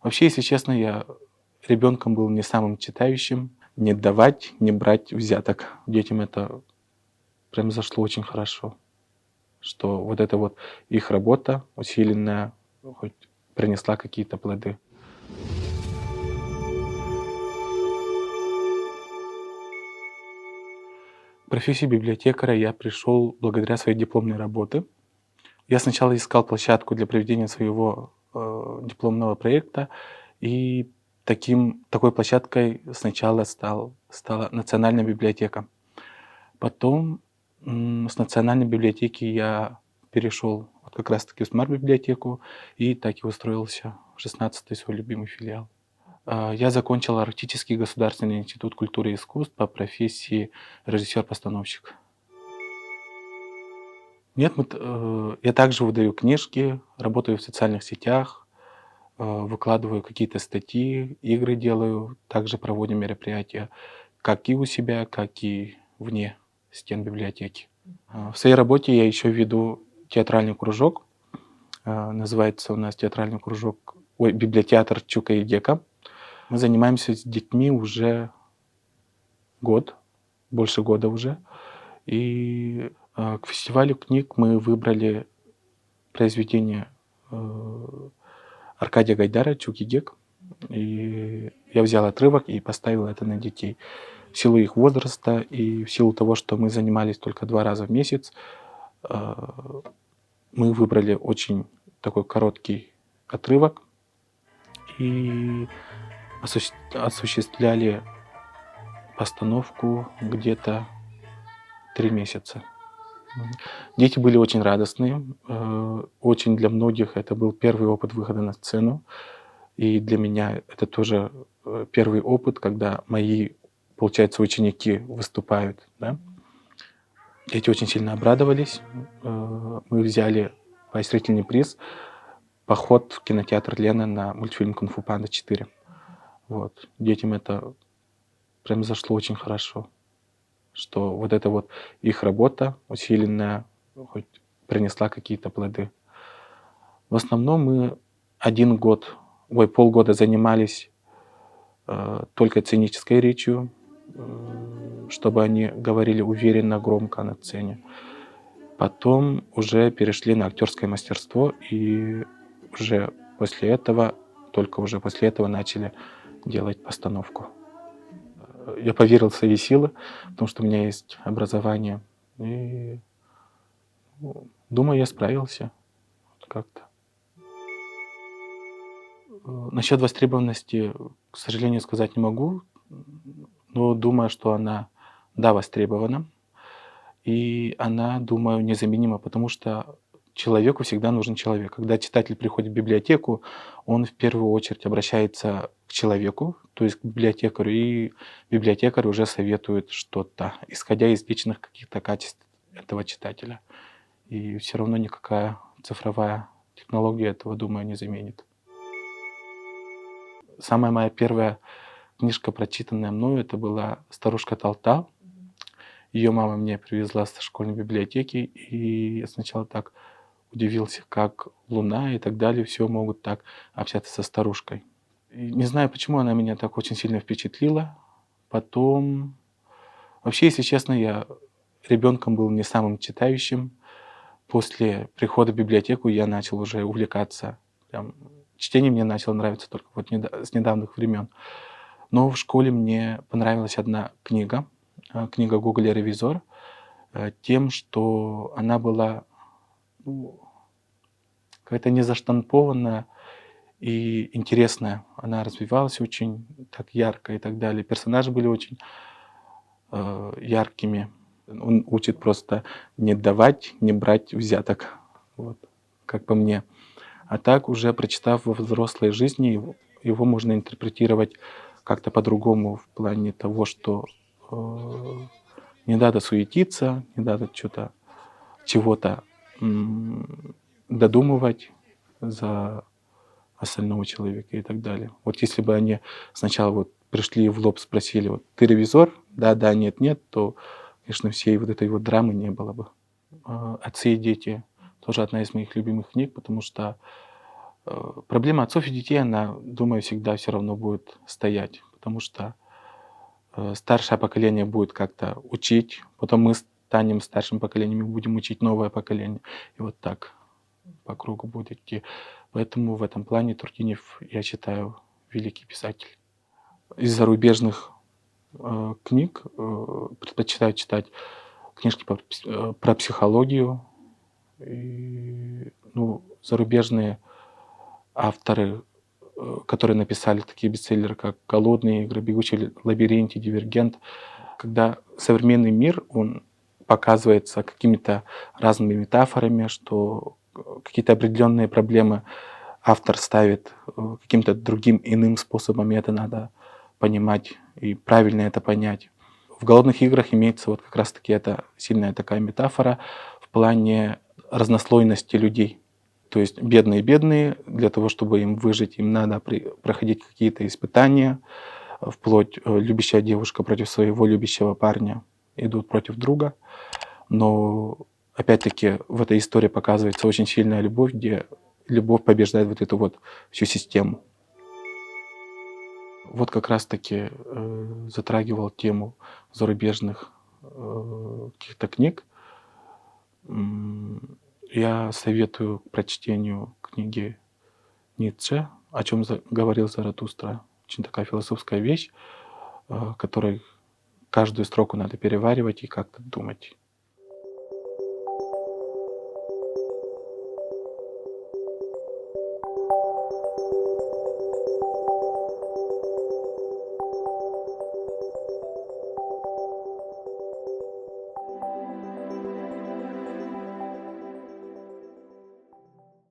Вообще, если честно, я ребенком был не самым читающим. Не давать, не брать взяток. Детям это прям зашло очень хорошо, что вот эта вот их работа усиленная хоть принесла какие-то плоды. В профессию библиотекаря я пришел благодаря своей дипломной работе. Я сначала искал площадку для проведения своего дипломного проекта, и такой площадкой сначала стала Национальная библиотека. Потом с Национальной библиотеки я перешел вот как раз-таки в Смарт-библиотеку и так и устроился в 16-й свой любимый филиал. Я закончил Арктический государственный институт культуры и искусств по профессии режиссер-постановщик. Нет, я также выдаю книжки, работаю в социальных сетях, выкладываю какие-то статьи, игры делаю, также проводим мероприятия как и у себя, как и вне стен библиотеки. В своей работе я еще веду театральный кружок. Называется у нас театральный кружок, библиотеатр Чука и Гека. Мы занимаемся с детьми уже год, больше года уже. И к фестивалю книг мы выбрали произведение Аркадия Гайдара «Чук и Гек». И я взял отрывок и поставил это на детей. В силу их возраста и в силу того, что мы занимались только 2 раза в месяц, мы выбрали очень такой короткий отрывок и осуществляли постановку где-то 3 месяца. Дети были очень радостные. Очень для многих это был первый опыт выхода на сцену. И для меня это тоже первый опыт, когда мои, получается, ученики выступают. Да? Дети очень сильно обрадовались. Мы взяли поощрительный приз — поход в кинотеатр Лена на мультфильм «Кунг-фу Панда 4». Вот. Детям это прям зашло очень хорошо, что вот эта вот их работа усиленная хоть принесла какие-то плоды. В основном мы полгода занимались только сценической речью, чтобы они говорили уверенно, громко на сцене. Потом уже перешли на актерское мастерство, и уже после этого, только уже после этого начали делать постановку. Я поверил в свои силы, потому что у меня есть образование, и думаю, я справился как-то. Насчет востребованности, к сожалению, сказать не могу, но думаю, что она, да, востребована. И она, думаю, незаменима, потому что человеку всегда нужен человек. Когда читатель приходит в библиотеку, он в первую очередь обращается к человеку, то есть к библиотекарю, и библиотекарь уже советует что-то, исходя из личных каких-то качеств этого читателя. И все равно никакая цифровая технология этого, думаю, не заменит. Самая моя первая книжка, прочитанная мною, это была «Старушка Талтал». Ее мама мне привезла со школьной библиотеки, и я сначала так удивился, как Луна и так далее все могут так общаться со старушкой. И не знаю, почему она меня так очень сильно впечатлила. Потом, вообще, если честно, я ребенком был не самым читающим. После прихода в библиотеку я начал уже увлекаться. Прям, чтение мне начало нравиться только вот с недавних времен. Но в школе мне понравилась одна книга, книга Гоголя «Ревизор», тем, что она была, ну, какая-то незаштампованная и интересная. Она развивалась очень так ярко и так далее. Персонажи были очень яркими. Он учит просто не давать, не брать взяток, вот, как по мне. А так, уже прочитав во взрослой жизни, его можно интерпретировать как-то по-другому в плане того, что не надо суетиться, не надо чего-то додумывать за остального человека и так далее. Вот если бы они сначала вот пришли в лоб, спросили: вот ты ревизор? Да, да, нет, нет, то, конечно, всей вот этой вот драмы не было бы. «Отцы и дети» тоже одна из моих любимых книг, потому что Проблема отцов и детей, она, думаю, всегда все равно будет стоять, потому что старшее поколение будет как-то учить, потом мы станем старшим поколением и будем учить новое поколение. И вот так по кругу будет идти. Поэтому в этом плане Тургенев, я считаю, великий писатель. Из зарубежных книг предпочитаю читать книжки про психологию. И, ну, зарубежные авторы, которые написали такие бестселлеры, как «Голодные игры», «Бегущий в лабиринте», «Дивергент». Когда современный мир, он показывается какими-то разными метафорами, что какие-то определенные проблемы автор ставит каким-то другим, иным способом, и это надо понимать и правильно это понять. В «Голодных играх» имеется вот как раз-таки эта сильная такая метафора в плане разнослойности людей. То есть бедные-бедные, для того, чтобы им выжить, им надо проходить какие-то испытания, вплоть любящая девушка против своего любящего парня идут против друга. Но опять-таки в этой истории показывается очень сильная любовь, где любовь побеждает вот эту вот всю систему. Вот как раз-таки затрагивал тему зарубежных каких-то книг. Я советую к прочтению книги Ницше «О чем говорил Заратустра». Очень такая философская вещь, которой каждую строку надо переваривать и как-то думать.